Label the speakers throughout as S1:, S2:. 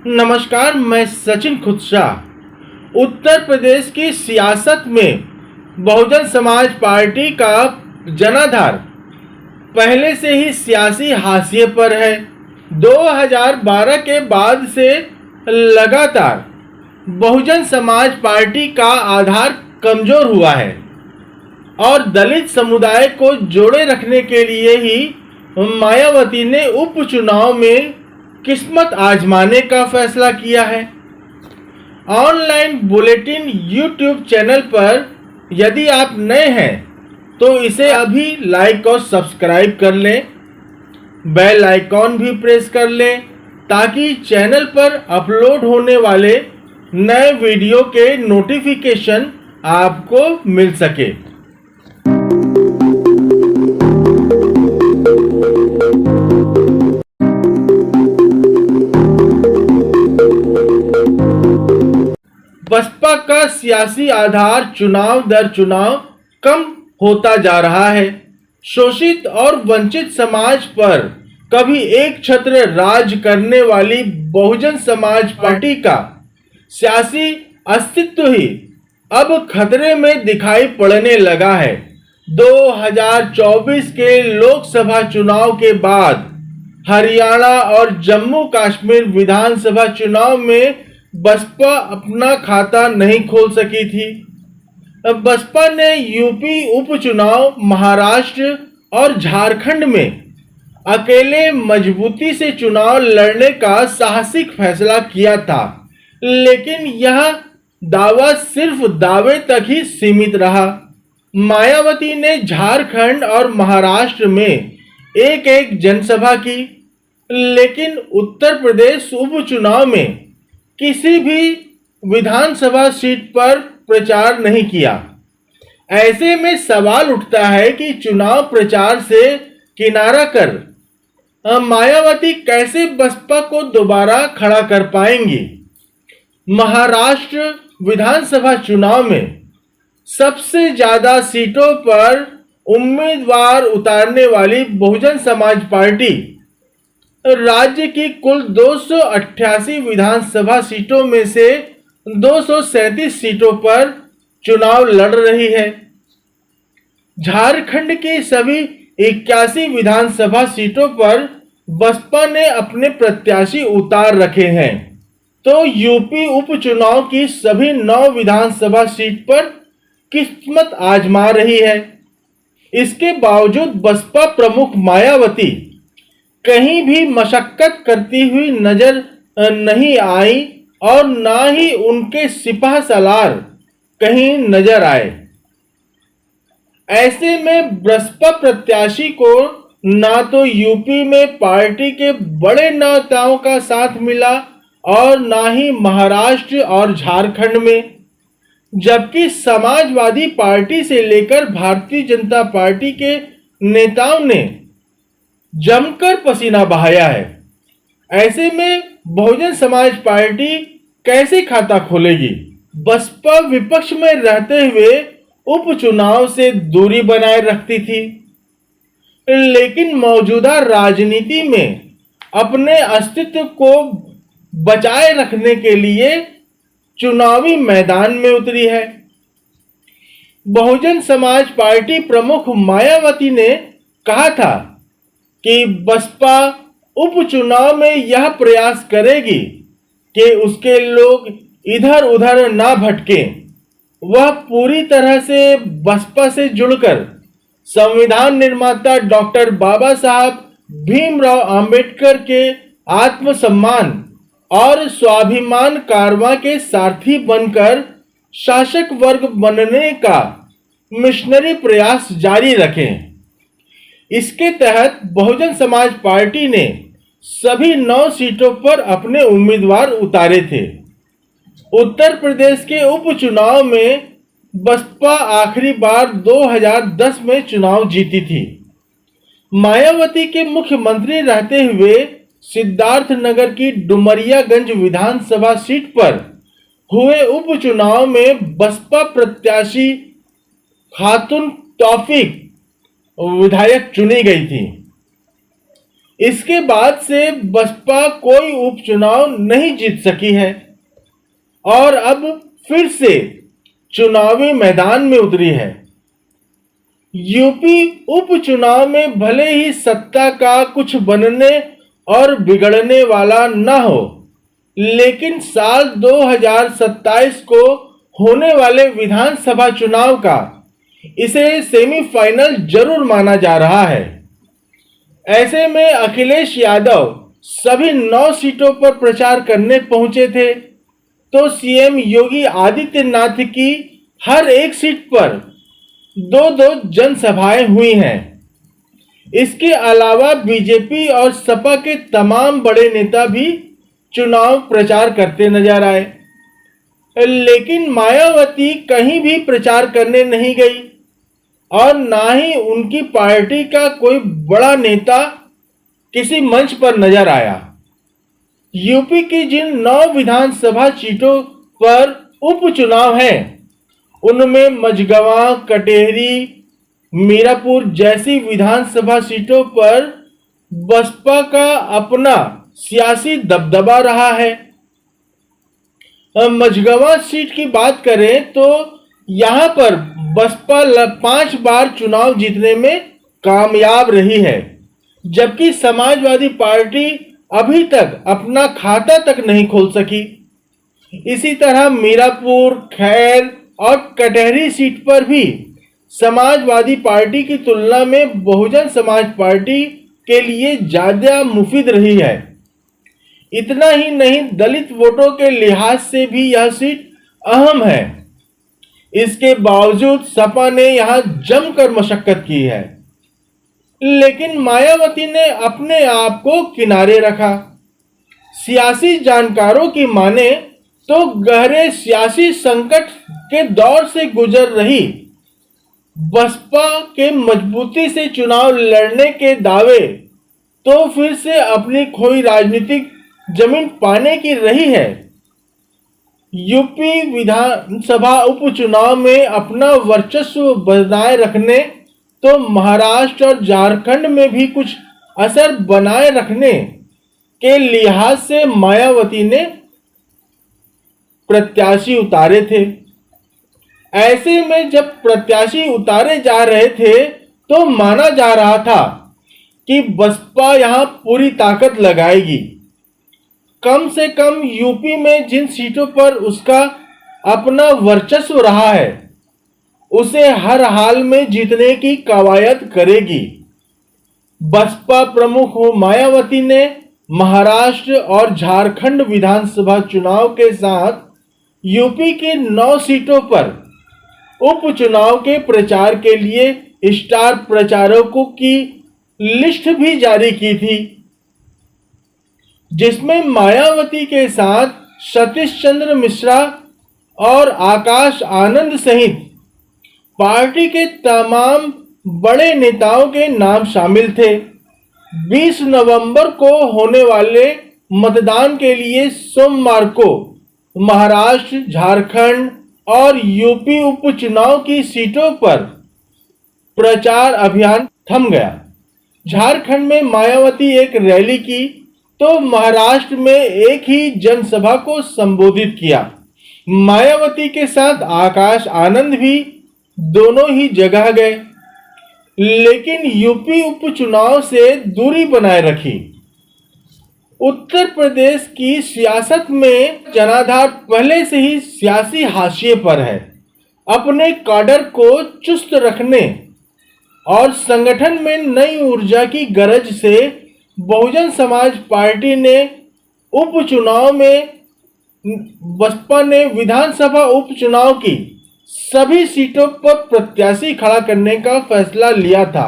S1: नमस्कार, मैं सचिन खुदशाह। उत्तर प्रदेश की सियासत में बहुजन समाज पार्टी का जनाधार पहले से ही सियासी हाशिए पर है। 2012 के बाद से लगातार बहुजन समाज पार्टी का आधार कमजोर हुआ है और दलित समुदाय को जोड़े रखने के लिए ही मायावती ने उपचुनाव में किस्मत आजमाने का फैसला किया है। ऑनलाइन बुलेटिन यूट्यूब चैनल पर यदि आप नए हैं तो इसे अभी लाइक और सब्सक्राइब कर लें, बेल आइकॉन भी प्रेस कर लें ताकि चैनल पर अपलोड होने वाले नए वीडियो के नोटिफिकेशन आपको मिल सके। बसपा का सियासी आधार चुनाव दर चुनाव कम होता जा रहा है। शोषित और वंचित समाज पर कभी एक छत्र राज करने वाली बहुजन समाज पार्टी का सियासी अस्तित्व ही अब खतरे में दिखाई पड़ने लगा है। 2024 के लोकसभा चुनाव के बाद हरियाणा और जम्मू कश्मीर विधानसभा चुनाव में बसपा अपना खाता नहीं खोल सकी थी। बसपा ने यूपी उपचुनाव, महाराष्ट्र और झारखंड में अकेले मजबूती से चुनाव लड़ने का साहसिक फैसला किया था, लेकिन यह दावा सिर्फ दावे तक ही सीमित रहा। मायावती ने झारखंड और महाराष्ट्र में एक एक जनसभा की, लेकिन उत्तर प्रदेश उपचुनाव में किसी भी विधानसभा सीट पर प्रचार नहीं किया। ऐसे में सवाल उठता है कि चुनाव प्रचार से किनारा कर मायावती कैसे बसपा को दोबारा खड़ा कर पाएंगी। महाराष्ट्र विधानसभा चुनाव में सबसे ज्यादा सीटों पर उम्मीदवार उतारने वाली बहुजन समाज पार्टी राज्य की कुल 288 विधानसभा सीटों में से 237 सीटों पर चुनाव लड़ रही है। झारखंड की सभी 81 विधानसभा सीटों पर बसपा ने अपने प्रत्याशी उतार रखे हैं, तो यूपी उपचुनाव की सभी 9 विधानसभा सीट पर किस्मत आजमा रही है। इसके बावजूद बसपा प्रमुख मायावती कहीं भी मशक्कत करती हुई नजर नहीं आई और ना ही उनके सिपह सालार कहीं नजर आए। ऐसे में बसपा प्रत्याशी को ना तो यूपी में पार्टी के बड़े नेताओं का साथ मिला और ना ही महाराष्ट्र और झारखंड में, जबकि समाजवादी पार्टी से लेकर भारतीय जनता पार्टी के नेताओं ने जमकर पसीना बहाया है। ऐसे में बहुजन समाज पार्टी कैसे खाता खोलेगी। बसपा विपक्ष में रहते हुए उपचुनाव से दूरी बनाए रखती थी, लेकिन मौजूदा राजनीति में अपने अस्तित्व को बचाए रखने के लिए चुनावी मैदान में उतरी है। बहुजन समाज पार्टी प्रमुख मायावती ने कहा था कि बसपा उपचुनाव में यह प्रयास करेगी कि उसके लोग इधर उधर ना भटकें। वह पूरी तरह से बसपा से जुड़कर संविधान निर्माता डॉक्टर बाबा साहब भीमराव अंबेडकर के आत्मसम्मान और स्वाभिमान कारवां के सारथी बनकर शासक वर्ग बनने का मिशनरी प्रयास जारी रखें। इसके तहत बहुजन समाज पार्टी ने सभी 9 सीटों पर अपने उम्मीदवार उतारे थे। उत्तर प्रदेश के उपचुनाव में बसपा आखिरी बार 2010 में चुनाव जीती थी। मायावती के मुख्यमंत्री रहते हुए सिद्धार्थनगर की डुमरियागंज विधानसभा सीट पर हुए उपचुनाव में बसपा प्रत्याशी खातून तौफीक विधायक चुनी गई थी। इसके बाद से बसपा कोई उपचुनाव नहीं जीत सकी है और अब फिर से चुनावी मैदान में उतरी है। यूपी उपचुनाव में भले ही सत्ता का कुछ बनने और बिगड़ने वाला न हो, लेकिन साल 2027 को होने वाले विधानसभा चुनाव का इसे सेमीफाइनल जरूर माना जा रहा है। ऐसे में अखिलेश यादव सभी 9 सीटों पर प्रचार करने पहुंचे थे, तो सीएम योगी आदित्यनाथ की हर एक सीट पर 2-2 जनसभाएं हुई हैं। इसके अलावा बीजेपी और सपा के तमाम बड़े नेता भी चुनाव प्रचार करते नजर आए, लेकिन मायावती कहीं भी प्रचार करने नहीं गई और ना ही उनकी पार्टी का कोई बड़ा नेता किसी मंच पर नजर आया। यूपी की जिन 9 विधानसभा सीटों पर उपचुनाव हैं, उनमें मझगवां, कटेहरी, मीरापुर जैसी विधानसभा सीटों पर बसपा का अपना सियासी दबदबा रहा है। मझगवां सीट की बात करें तो यहां पर बसपा 5 बार चुनाव जीतने में कामयाब रही है, जबकि समाजवादी पार्टी अभी तक अपना खाता तक नहीं खोल सकी। इसी तरह मीरापुर, खैर और कटहरी सीट पर भी समाजवादी पार्टी की तुलना में बहुजन समाज पार्टी के लिए ज्यादा मुफीद रही है। इतना ही नहीं, दलित वोटों के लिहाज से भी यह सीट अहम है। इसके बावजूद सपा ने यहां जमकर मशक्कत की है, लेकिन मायावती ने अपने आप को किनारे रखा। सियासी जानकारों की माने तो गहरे सियासी संकट के दौर से गुजर रही बसपा के मजबूती से चुनाव लड़ने के दावे तो फिर से अपनी खोई राजनीतिक जमीन पाने की रही है। यूपी विधानसभा उपचुनाव में अपना वर्चस्व बनाए रखने तो महाराष्ट्र और झारखंड में भी कुछ असर बनाए रखने के लिहाज से मायावती ने प्रत्याशी उतारे थे। ऐसे में जब प्रत्याशी उतारे जा रहे थे तो माना जा रहा था कि बसपा यहां पूरी ताकत लगाएगी। कम से कम यूपी में जिन सीटों पर उसका अपना वर्चस्व रहा है, उसे हर हाल में जीतने की कवायद करेगी। बसपा प्रमुख मायावती ने महाराष्ट्र और झारखंड विधानसभा चुनाव के साथ यूपी की 9 सीटों पर उपचुनाव के प्रचार के लिए स्टार प्रचारकों की लिस्ट भी जारी की थी, जिसमें मायावती के साथ सतीश चंद्र मिश्रा और आकाश आनंद सहित पार्टी के तमाम बड़े नेताओं के नाम शामिल थे। 20 नवंबर को होने वाले मतदान के लिए सोमवार को महाराष्ट्र, झारखंड और यूपी उपचुनाव की सीटों पर प्रचार अभियान थम गया। झारखंड में मायावती एक रैली की तो महाराष्ट्र में एक ही जनसभा को संबोधित किया। मायावती के साथ आकाश आनंद भी दोनों ही जगह गए, लेकिन यूपी उपचुनाव से दूरी बनाए रखी। उत्तर प्रदेश की सियासत में जनाधार पहले से ही सियासी हाशिए पर है। अपने काडर को चुस्त रखने और संगठन में नई ऊर्जा की गरज से बहुजन समाज पार्टी ने उपचुनाव में बसपा ने विधानसभा उपचुनाव की सभी सीटों पर प्रत्याशी खड़ा करने का फैसला लिया था।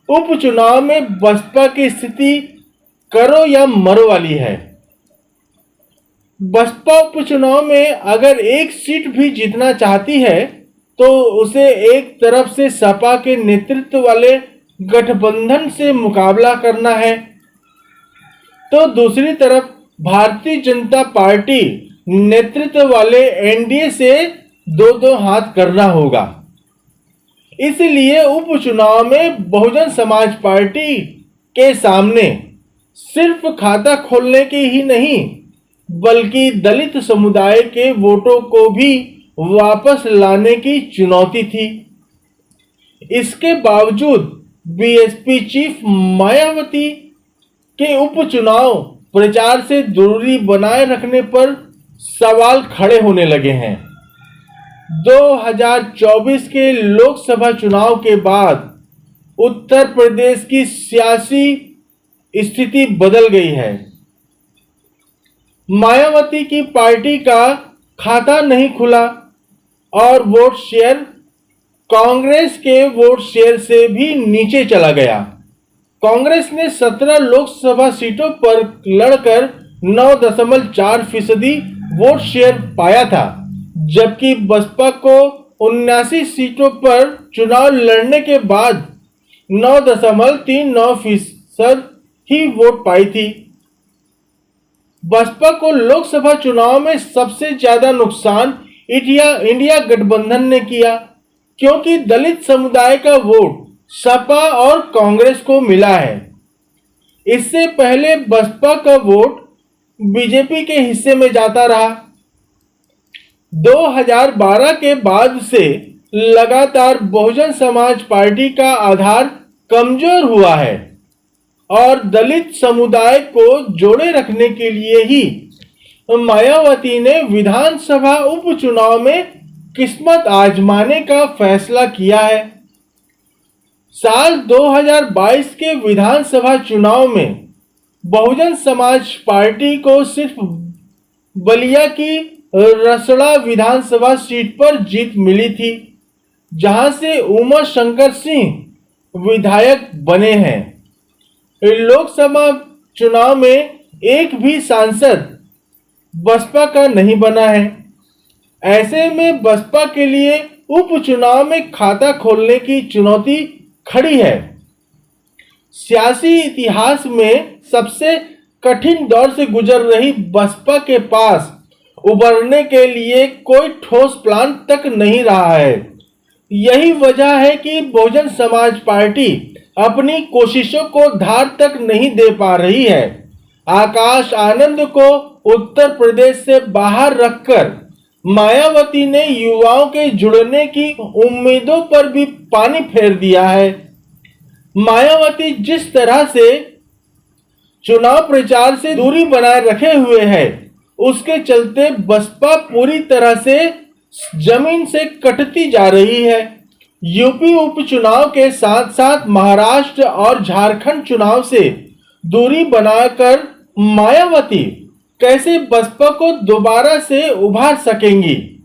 S1: उपचुनाव में बसपा की स्थिति करो या मरो वाली है। बसपा उपचुनाव में अगर एक सीट भी जीतना चाहती है तो उसे एक तरफ से सपा के नेतृत्व वाले गठबंधन से मुकाबला करना है, तो दूसरी तरफ भारतीय जनता पार्टी नेतृत्व वाले एनडीए से दो हाथ करना होगा। इसलिए उपचुनाव में बहुजन समाज पार्टी के सामने सिर्फ खाता खोलने की ही नहीं बल्कि दलित समुदाय के वोटों को भी वापस लाने की चुनौती थी। इसके बावजूद बीएसपी चीफ मायावती के उपचुनाव प्रचार से दूरी बनाए रखने पर सवाल खड़े होने लगे हैं। 2024 के लोकसभा चुनाव के बाद उत्तर प्रदेश की सियासी स्थिति बदल गई है। मायावती की पार्टी का खाता नहीं खुला और वोट शेयर कांग्रेस के वोट शेयर से भी नीचे चला गया। कांग्रेस ने 17 लोकसभा सीटों पर लड़कर 9.4% वोट शेयर पाया था, जबकि बसपा को 79 सीटों पर चुनाव लड़ने के बाद 9.39% ही वोट पाई थी। बसपा को लोकसभा चुनाव में सबसे ज्यादा नुकसान इंडिया गठबंधन ने किया, क्योंकि दलित समुदाय का वोट सपा और कांग्रेस को मिला है। इससे पहले बसपा का वोट बीजेपी के हिस्से में जाता रहा। 2012 के बाद से लगातार बहुजन समाज पार्टी का आधार कमजोर हुआ है और दलित समुदाय को जोड़े रखने के लिए ही मायावती ने विधानसभा उपचुनाव में किस्मत आजमाने का फैसला किया है। साल 2022 के विधानसभा चुनाव में बहुजन समाज पार्टी को सिर्फ बलिया की रसड़ा विधानसभा सीट पर जीत मिली थी, जहां से उमा शंकर सिंह विधायक बने हैं। लोकसभा चुनाव में एक भी सांसद बसपा का नहीं बना है। ऐसे में बसपा के लिए उपचुनाव में खाता खोलने की चुनौती खड़ी है। सियासी इतिहास में सबसे कठिन दौर से गुजर रही बसपा के पास उबरने के लिए कोई ठोस प्लान तक नहीं रहा है। यही वजह है कि बहुजन समाज पार्टी अपनी कोशिशों को धार तक नहीं दे पा रही है। आकाश आनंद को उत्तर प्रदेश से बाहर रखकर मायावती ने युवाओं के जुड़ने की उम्मीदों पर भी पानी फेर दिया है। मायावती जिस तरह से चुनाव प्रचार से दूरी बनाए रखे हुए है, उसके चलते बसपा पूरी तरह से जमीन से कटती जा रही है। यूपी उपचुनाव के साथ साथ महाराष्ट्र और झारखंड चुनाव से दूरी बनाकर मायावती कैसे बसपा को दोबारा से उभार सकेंगी,